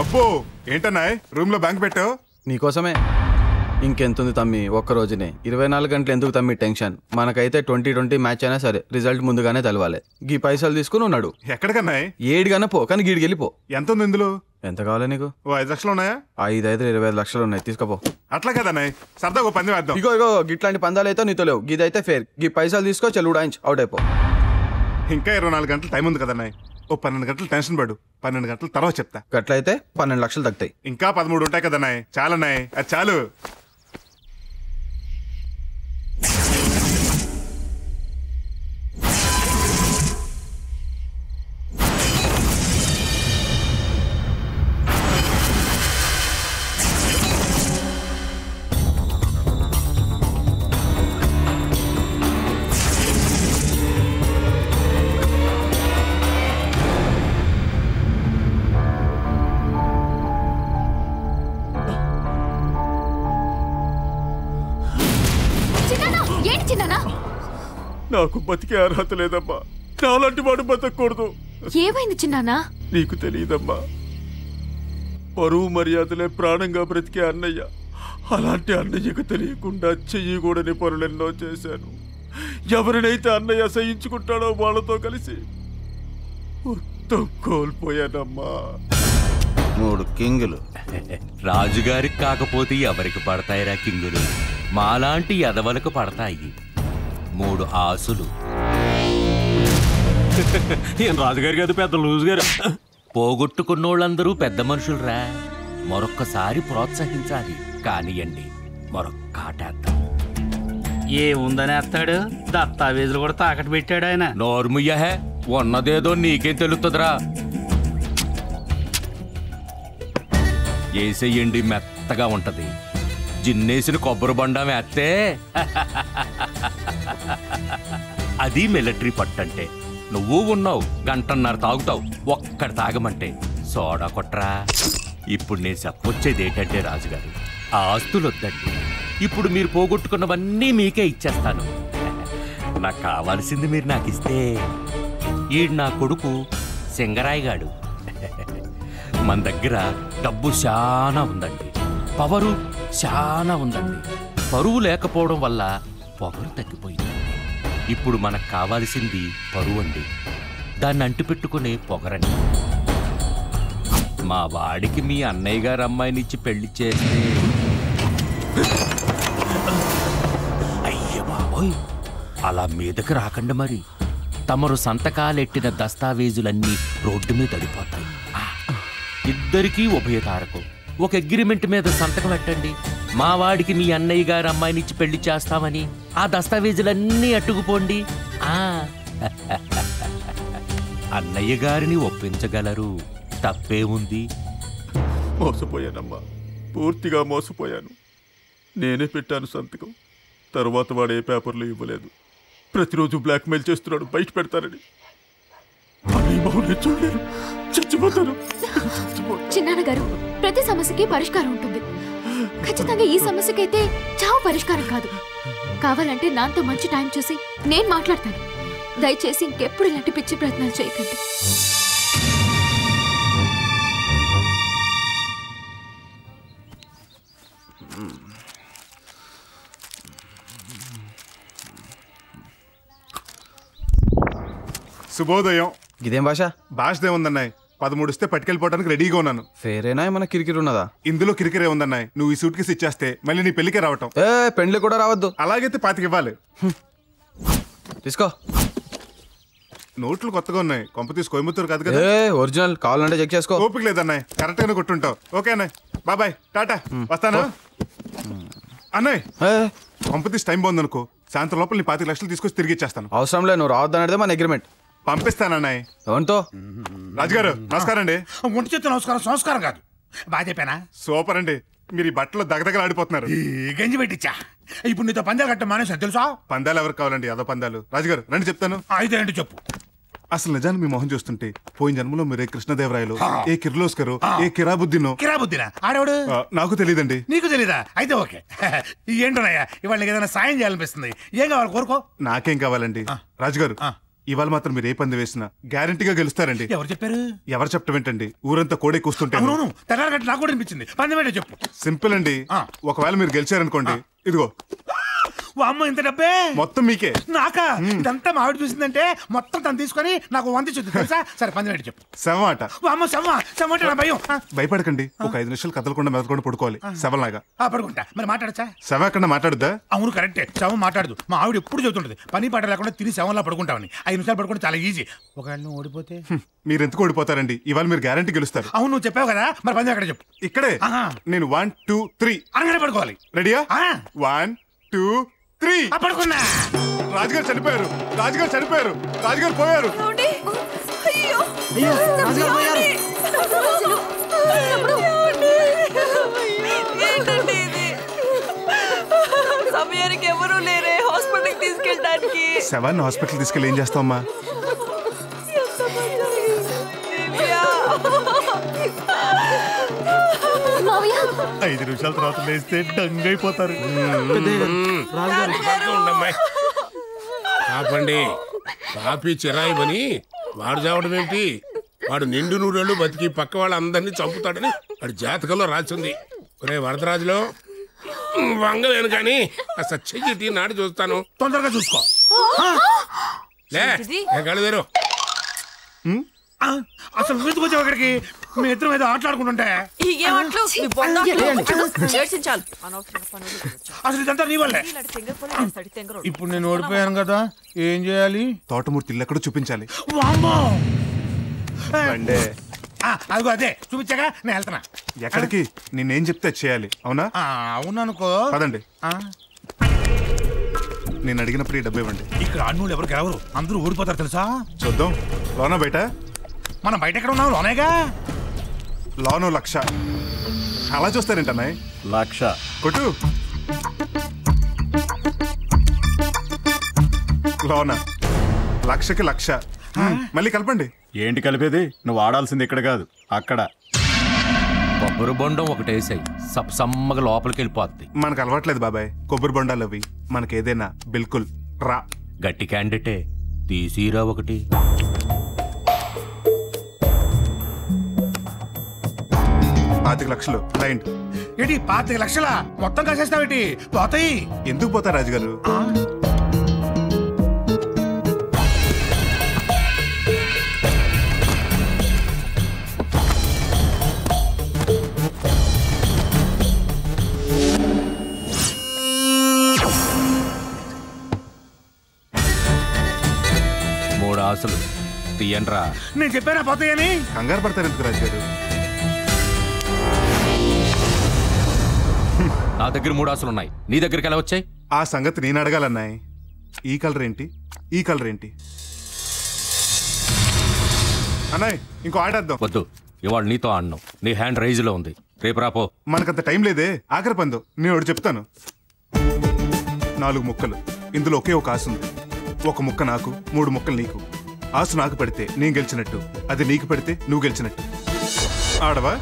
అబ్బో ఏంటన్నా రూమ్ లో బ్యాంక్ పెట్టావు? నీకోసమే. ఇంకెంతుంది తమ్మి, ఒక్క రోజునే 24 గంటలు ఎందుకు తమ్మి టెన్షన్? మనకైతే 20-20 మ్యాచ్ అయినా సరే రిజల్ట్ ముందుగానే తెలవాలి. గీ పైసలు తీసుకుని ఉన్నాడు. ఎక్కడికన్నా? ఏడిగానే పో, కానీ గీడికి వెళ్ళిపో. ఎంత ఉంది ఇందులో? ఎంత కావాలి నీకు? 5 లక్షలు ఉన్నాయా? 25 లక్షలు ఉన్నాయి, తీసుకోపో. అట్లా కదన్నా, సరదాగా పందెం వేద్దాం. ఇగో గిట్లాంటి పందాలు అయితే నీతో లేవు. గీదైతే ఫేర్. గీ పైసలు తీసుకో, చెల్లుడాయించి అవుట్ అయిపో. ఇంకా 24 గంటలు టైం ఉంది కదన్నా. ఓ 12 గంటలు టెన్షన్ పడు, 12 గంటల తర్వాత చెప్తా. గట్లయితే 12 లక్షలు తగ్గుతాయి. ఇంకా 13 ఉంటాయి కదన్నా. చాలన్నాయి, అది చాలు. నాకు బతికే అర్హత లేదమ్మా. నాలాంటి వాడు బతకూడదు. ఏమైంది చిన్నానా? నీకు తెలియదమ్మా, పరువు మర్యాదలే ప్రాణంగా బ్రతికే అన్నయ్య. అలాంటి అన్నయ్యకు తెలియకుండా చెయ్యకూడని పనులెన్నో చేశాను. ఎవరినైతే అన్నయ్య సహించుకుంటాడో వాళ్ళతో కలిసి మొత్తం కోల్పోయానమ్మా. 3 కింగులు. రాజుగారికి కాకపోతే ఎవరికి పడతాయిరా కింగులు? మాలాంటి ఎదవలకు పడతాయి 3 ఆసులు. ఏం రాజుగారి కాదు, పెద్ద లూజు గారు. పోగొట్టుకున్నోళ్ళందరూ పెద్ద మనుషులరా. మరొక్కసారి ప్రోత్సహించాలి. కానియండి, మరొక్క ఆటేద్దాం. ఏముందని అత్తాడు? దస్తావేజులు కూడా తాకట్టు పెట్టాడు ఆయన. నోర్ముయ్యహే, ఉన్నదేదో నీకేం తెలుస్తుందిరా. ఏసేయండి, మెత్తగా ఉంటది. జిన్నేసిన కొబ్బరి బండం వేస్తే అది మిలిటరీ పట్టంటే. నువ్వు ఉన్నావు, 1.5 గంట తాగుతావు. ఒక్కడి తాగమంటే సోడా కొట్రా. ఇప్పుడు నేను చెప్పొచ్చేది ఏంటంటే రాజుగారు, ఆస్తులు వద్దండి. ఇప్పుడు మీరు పోగొట్టుకున్నవన్నీ మీకే ఇచ్చేస్తాను. నాకు కావాల్సింది మీరు నాకు ఇస్తే. ఈడు నా కొడుకు సింగరాయిగాడు. మన దగ్గర డబ్బు చాలా ఉందండి, పవరు చాలా ఉందండి. పరువు లేకపోవడం వల్ల పొగరు తగ్గిపోయిందండి. ఇప్పుడు మనకు కావాల్సింది పరువు అండి, దాన్ని అంటిపెట్టుకునే పొగరండి. మా వాడికి మీ అన్నయ్య గారు అమ్మాయినిచ్చి పెళ్లి చేస్తే. అయ్య బాబోయ్, అలా మీదకి రాకండి మరి. తమరు సంతకాలెట్టిన దస్తావేజులన్నీ రోడ్డు మీద పడిపోతాయి. ఇద్దరికీ ఉభయతారకం. ఒక అగ్రిమెంట్ మీద సంతకం పెట్టండి. మా వాడికి మీ అన్నయ్య గారు అమ్మాయినిచ్చి పెళ్లి చేస్తామని. ఆ దస్తావేజులన్నీ అట్టుకుపోండి. అన్నయ్య గారిని ఒప్పించగలరు, తప్పే ఉంది. మోసపోయానమ్మా, పూర్తిగా మోసపోయాను. నేనే పెట్టాను సంతకం. తర్వాత వాడు ఏ పేపర్లు ఇవ్వలేదు. ప్రతిరోజు బ్లాక్మెయిల్ చేస్తున్నాడు, బయట పెడతానని. చూడలేరు, చచ్చిపోతాను. చిన్నాన్న గారు, ప్రతి సమస్యకి పరిష్కారం ఉంటుంది. ఖచ్చితంగా ఈ సమస్యకైతే చావు పరిష్కారం కాదు. కావాలంటే నాతో మంచి టైం చూసి నేను మాట్లాడతాను. దయచేసి ఇంకెప్పుడు ఇలాంటి పిచ్చి ప్రయత్నాలు చేయకండి. శుభోదయం. ఇదేం భాష? భాషదే ఉందన్నాయి. 13 ఇస్తే పట్టుకెళ్ళిపోవడానికి రెడీగా ఉన్నాను. ఫేరేనా ఏమన్నా కిరికిరి ఉన్నదా? ఇందులో కిరికిరే ఉందన్నాయి. నువ్వు ఈ సూట్ కేసు ఇచ్చేస్తే మళ్ళీ నీ పెళ్లికే రావటం. పెండ్లి కూడా రావద్దు. అలాగైతే 25 ఇవ్వాలి. తీసుకో. నోట్లు కొత్తగా ఉన్నాయి. కొంప తీసి కోయంబత్తూరు కాదు కదా? ఒరిజినల్ కావాలంటే చెక్ చేసుకో. ఓపిక లేదన్నాయి. కరెక్ట్ గానే కొట్టుంటావు. ఓకే అన్నాయి, బాబాయ్, టాటా, వస్తాను అన్నాయి. కొంప తీసి టైం బాగుందనుకో, సాయంత్రం లోపల నీ 25 లక్షలు తీసుకొచ్చి తిరిగి ఇచ్చేస్తాను. అవసరం లేదు, నువ్వు రావద్దనేది మన అగ్రిమెంట్. పంపిస్తానన్నాయి. ఎవరితో? రాజుగారు నమస్కారం అండి. ఒంటి చేతి నమస్కారం, సంస్కారం కాదు. బాగా చెప్పానా? సూపర్ అండి. మీరు ఈ బట్టలు దగదగలాడిపోతున్నారు. గంజి పెట్టించా. ఇప్పుడు నీతో పందాలు కట్ట మానేసా తెలుసా? పందాలు ఎవరికి కావాలండి? అదో పందాలు. రాజుగారు రండి చెప్తాను. అయితే ఏంటి చెప్పు. అసలు నిజాన్ని మీ మొహం చూస్తుంటే పోయిన జన్మలో మీరు ఏ కృష్ణదేవరాయలు, ఏ కిర్లోస్కరు, ఏ కిరాబుద్దినో. కిరాబుద్దినా? ఆడవాడు నాకు తెలియదండి. నీకు తెలీదా? అయితే ఓకే. ఏంటోనయ్యా, ఇవాళ నీకు ఏదైనా సాయం చేయాలనిపిస్తుంది. ఏం కావాలి కోరుకో. నాకేం కావాలండి రాజుగారు? ఇవాళ మాత్రం మీరు ఏ పంది వేసినా గ్యారంటీగా గెలుస్తారండి. ఎవరు చెప్పారు? ఎవరు చెప్పటం ఏంటండి, ఊరంతా కోడే కూస్తుంటే. అవును, తెల్లారగట్టు నాకు కూడా అనిపించింది. పందెం ఏంటో చెప్పు. సింపుల్ అండి. ఒకవేళ మీరు గెలిచారనుకోండి, ఇదిగో అమ్మ ఇంత డబ్బే మొత్తం మీకే. నాకా? ఇదంతా మావిడి చూసిందంటే మొత్తం తను తీసుకొని నాకు 100 ఇచ్చుద్ది తెలుసా? సరే పందెం ఏంటో చెప్పు. శవమాట. అమ్మ శవం అంటే నా భయం. భయపడకండి, ఒక 5 నిమిషాలు కదలకుండా మెదలకుండా పడుకోవాలి. శవంలాగా పడుకుంటా. మరి మాట్లాడచ్చా? శవం ఎక్కడ మాట్లాడుద్దా? అవును కరెక్టే, శవం మాట్లాడదు. మా ఆవిడ ఎప్పుడు చెబుతుంటది పని పాట లేకుండా తిని శవంలా పడుకుంటామని. 5 నిమిషాలు పడుకుంటే చాలా ఈజీ. ఒకవేళ నువ్వు ఓడిపోతే? మీరు ఎందుకు ఓడిపోతారండి, ఇవాళ మీరు గ్యారంటీ గెలుస్తారు. అవును నువ్వు చెప్పావు కదా, మరి పందెం ఎక్కడ చెప్పు. ఇక్కడే. నేను 1 2 3 అనగానే పడుకోవాలి. రెడీయా? 1 2 3 పడుకున్నా. రాజుగారు చనిపోయారు, రాజుగారు చనిపోయారు, రాజుగారు పోయారు. సమయానికి ఎవరు లేరే హాస్పిటల్కి తీసుకెళ్ళడానికి. శవాన్ని హాస్పిటల్ తీసుకెళ్ళి ఏం చేస్తావమ్మా? 5 నిమిషాల తర్వాత లేస్తే డంగైపోతారు. ఆపండి, కాపీ చిరాయి పని వాడు చావడం ఏంటి? వాడు నిండు నూరేళ్ళు బతికి పక్క వాళ్ళందరినీ చంపుతాడని వాడి జాతకంలో రాసింది. ఒరే వరదరాజులో వంగలేను కానీ ఆ సత్యజితి నాడు చూస్తాను. తొందరగా చూసుకో. కళదేరు అసలు ఎందుకొచ్చావు అక్కడికి? మీ ఇద్దరం ఏదో ఆటలాడుకుంటుంటే. అసలు ఇదంతా నీ వల్లే. ఇప్పుడు నేను ఓడిపోయాను కదా, ఏం చేయాలి? తోటమూర్తి ఇల్లు ఎక్కడో చూపించాలి. అదిగో అదే చూపించాగా, నేను వెళ్తున్నా. ఎక్కడికి? నేనేం చెప్తే చేయాలి, అవునా? అవుననుకో. పదండి. నేను అడిగినప్పుడు ఈ డబ్బు ఇవ్వండి. ఇక్కడ అన్నులు ఎవరు గెలవరు, అందరూ ఓడిపోతారు తెలుసా? చూద్దాం. లోనా బయట? మనం బయట ఎక్కడ ఉన్నాం? లోనేగా. లోను 1,00,000. అలా చూస్తారేంటన్నాయ్? 1,00,000 కొట్టు. లోన 1,00,000కి 1,00,000. మళ్ళీ కలపండి. ఏంటి కలిపేది? నువ్వు ఆడాల్సింది ఇక్కడ కాదు, అక్కడ. కొబ్బరి బొండం ఒకటేసాయి, సమ్మగా లోపలికి వెళ్ళిపోద్ది. మనకు అలవాట్లేదు బాబాయ్ కొబ్బరి బొండాలు అవి. మనకేదైనా బిల్కుల్ రా. గట్టి క్యాండిడేటే, తీసిరా ఒకటి. 25 లక్షలు క్లయింట్. ఏంటి 25 లక్షల మొత్తం కాసేస్తావేటి? పోతాయి. ఎందుకు పోతా రాజుగారు? మూడు ఆశలు తీయండ్రా. నేను చెప్పానా పోతాయని? కంగారు పడతారు ఎందుకు రాజుగారు? నా దగ్గర 3 ఆశలు ఉన్నాయి, నీ దగ్గరికి ఎలా వచ్చాయి? ఆ సంగతి నేను అడగాలన్నాయి. ఈ కలర్ ఏంటి, ఈ కలర్ ఏంటి అన్నాయ్? ఇంకో ఆడేద్దాం. వద్దు, ఇవాళ నీతో ఆడను. నీ హ్యాండ్ రైజ్ లో ఉంది, రేపు రాపో. మనకంత టైం లేదే. ఆఖరి పందో నేను ఒకటి చెప్తాను. 4 ముక్కలు, ఇందులో ఒకే ఒక ఆశ ఉంది. 1 ముక్క నాకు, 3 ముక్కలు నీకు. ఆశ నాకు పెడితే నేను గెలిచినట్టు, అది నీకు పెడితే నువ్వు గెలిచినట్టు. ఆడవా?